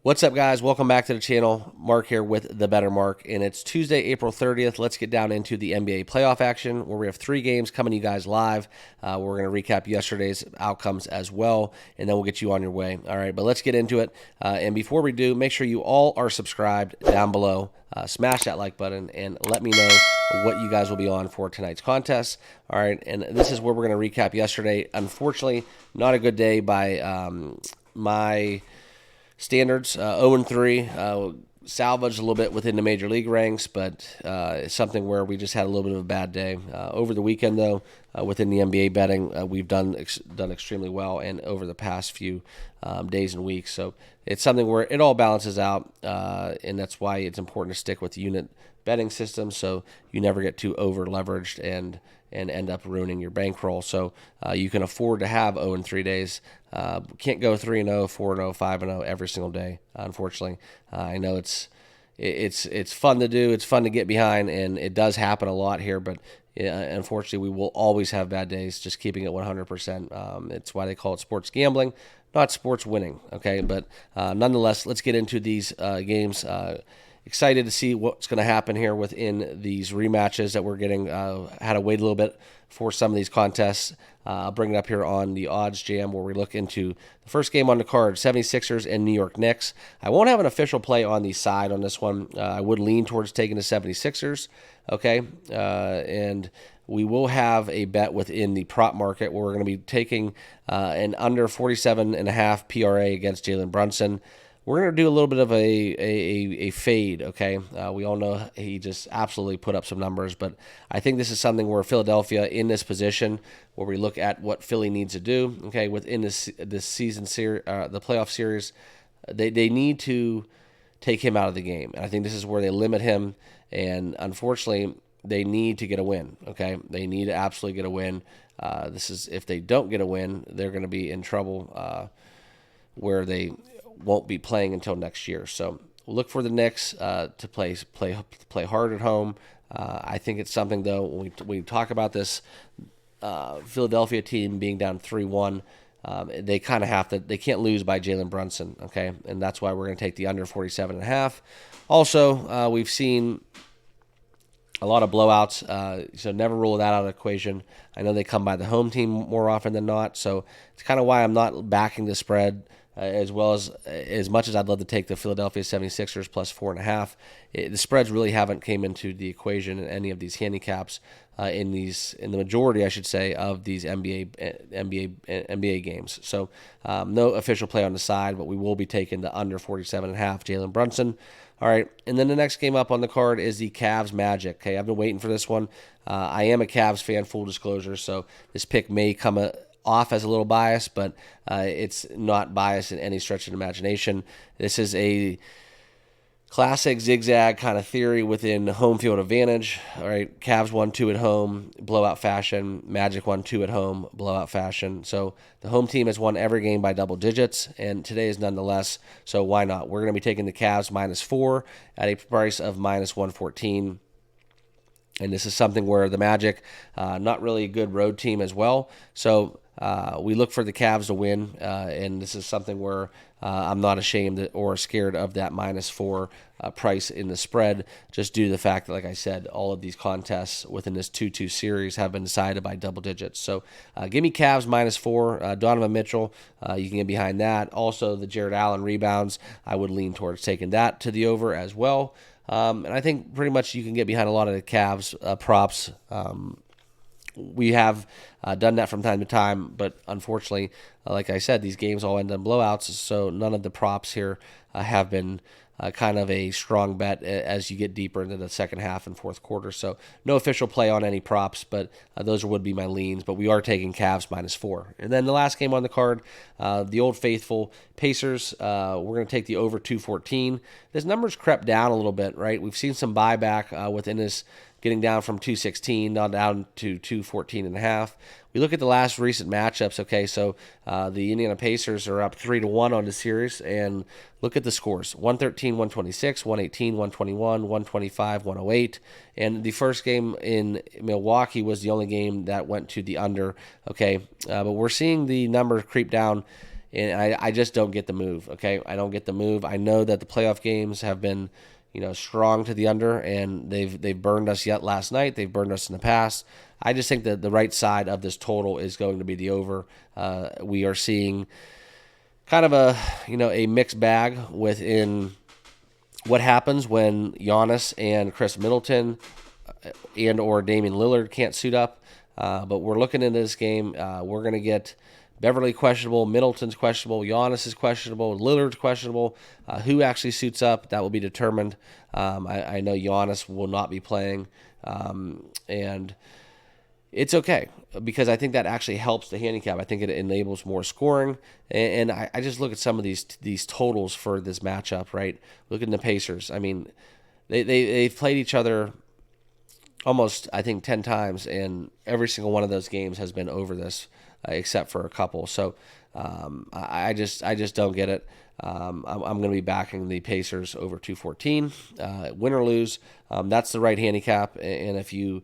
What's up, guys? Welcome back to the channel. Mark here with The Better Mark, and it's Tuesday, April 30th. Let's get down into the NBA playoff action, where we have 3 games coming to you guys live. We're going to recap yesterday's outcomes as well, and then we'll get you on your way. All right, but let's get into it. And before we do, make sure you all are subscribed down below. Smash that like button, and let me know what you guys will be on for tonight's contest. All right, and this is where we're going to recap yesterday. Unfortunately, not a good day by my standards. 0-3, salvaged a little bit within the major league ranks, but it's something where we just had a little bit of a bad day. Over the weekend, though, within the NBA betting, we've done extremely well, and over the past few days and weeks. So it's something where it all balances out, and that's why it's important to stick with the unit betting system so you never get too over leveraged and end up ruining your bankroll. So you can afford to have 0-3 days. Can't go 3-0, 4-0, 5-0 every single day. Unfortunately, I know it's fun to do. It's fun to get behind, and it does happen a lot here. But unfortunately, we will always have bad days. Just keeping it 100%. It's why they call it sports gambling, not sports winning. Okay, but nonetheless, let's get into these games. Excited to see what's going to happen here within these rematches that we're getting. Had to wait a little bit for some of these contests. I'll bring it up here on the odds jam where we look into the first game on the card, 76ers and New York Knicks. I won't have an official play on the side on this one. I would lean towards taking the 76ers, okay? And we will have a bet within the prop market where we're going to be taking an under 47.5 PRA against Jalen Brunson. We're going to do a little bit of a fade, okay? We all know he just absolutely put up some numbers, but I think this is something where Philadelphia in this position where we look at what Philly needs to do, okay, within this season series, the playoff series, they need to take him out of the game. And I think this is where they limit him, and unfortunately, they need to get a win, okay? They need to absolutely get a win. This is if they don't get a win, they're going to be in trouble where they won't be playing until next year. So we'll look for the Knicks to play hard at home. I think it's something, though, when we talk about this Philadelphia team being down 3-1, they kind of have to. They can't lose by Jalen Brunson, okay? And that's why we're going to take the under 47.5. Also, we've seen a lot of blowouts, so never rule that out of the equation. I know they come by the home team more often than not, so it's kind of why I'm not backing the spread. As well as much as I'd love to take the Philadelphia 76ers plus 4.5, the spreads really haven't came into the equation in any of these handicaps in the majority, I should say, of these NBA games. So no official play on the side, but we will be taking the under 47.5 Jalen Brunson. All right, and then the next game up on the card is the Cavs Magic. Okay, I've been waiting for this one. I am a Cavs fan, full disclosure, so this pick may come off as a little biased, but it's not biased in any stretch of the imagination. This is a classic zigzag kind of theory within home field advantage. All right, Cavs 1-2 at home, blowout fashion. Magic 1-2 at home, blowout fashion. So the home team has won every game by double digits, and today is nonetheless. So why not? We're going to be taking the Cavs -4 at a price of -114. And this is something where the Magic, not really a good road team as well. So we look for the Cavs to win, and this is something where I'm not ashamed or scared of that -4 price in the spread, just due to the fact that, like I said, all of these contests within this 2-2 series have been decided by double digits. So give me Cavs -4. Donovan Mitchell, you can get behind that. Also, the Jared Allen rebounds, I would lean towards taking that to the over as well. And I think pretty much you can get behind a lot of the Cavs props. We have done that from time to time, but unfortunately, like I said, these games all end in blowouts, so none of the props here have been kind of a strong bet as you get deeper into the second half and fourth quarter. So no official play on any props, but those would be my leans. But we are taking Cavs -4. And then the last game on the card, the old faithful Pacers. We're going to take the over 214. This number's crept down a little bit, right? We've seen some buyback within this, getting down from 216 down to 214.5. We look at the last recent matchups, okay, so the Indiana Pacers are up 3-1 on the series, and look at the scores: 113, 126, 118, 121, 125, 108. And the first game in Milwaukee was the only game that went to the under, okay, but we're seeing the numbers creep down And I just don't get the move, okay? I don't get the move. I know that the playoff games have been, strong to the under, and they've burned us yet last night. They've burned us in the past. I just think that the right side of this total is going to be the over. We are seeing kind of a mixed bag within what happens when Giannis and Chris Middleton and or Damian Lillard can't suit up. But we're looking into this game. We're going to get Beverly questionable, Middleton's questionable, Giannis is questionable, Lillard's questionable. Who actually suits up, that will be determined. I know Giannis will not be playing, and it's okay because I think that actually helps the handicap. I think it enables more scoring, and I just look at some of these totals for this matchup, right? Look at the Pacers. I mean, they've played each other almost, I think, 10 times, and every single one of those games has been over this, except for a couple. So I just don't get it. I'm going to be backing the Pacers over 214, win or lose. That's the right handicap, and if you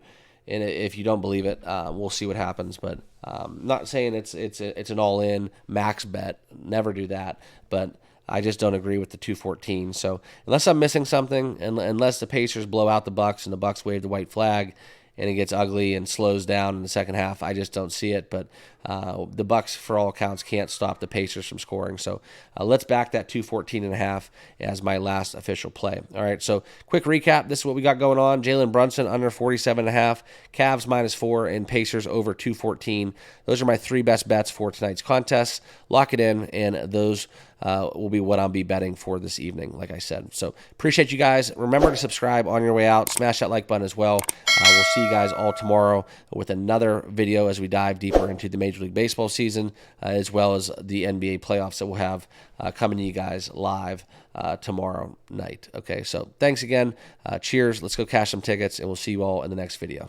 don't believe it, we'll see what happens. But not saying it's an all-in max bet. Never do that. But I just don't agree with the 214. So unless I'm missing something, and unless the Pacers blow out the Bucks and the Bucks wave the white flag, and it gets ugly and slows down in the second half, I just don't see it. But the Bucks, for all accounts, can't stop the Pacers from scoring. So let's back that 214.5 as my last official play. All right, so quick recap. This is what we got going on. Jalen Brunson under 47.5, Cavs -4, and Pacers over 214. Those are my three best bets for tonight's contest. Lock it in, and those will be what I'll be betting for this evening, like I said. So appreciate you guys. Remember to subscribe on your way out. Smash that like button as well. We'll see you guys all tomorrow with another video as we dive deeper into the Major League Baseball season, as well as the NBA playoffs that we'll have coming to you guys live tomorrow night. Okay, so thanks again. Cheers. Let's go cash some tickets, and we'll see you all in the next video.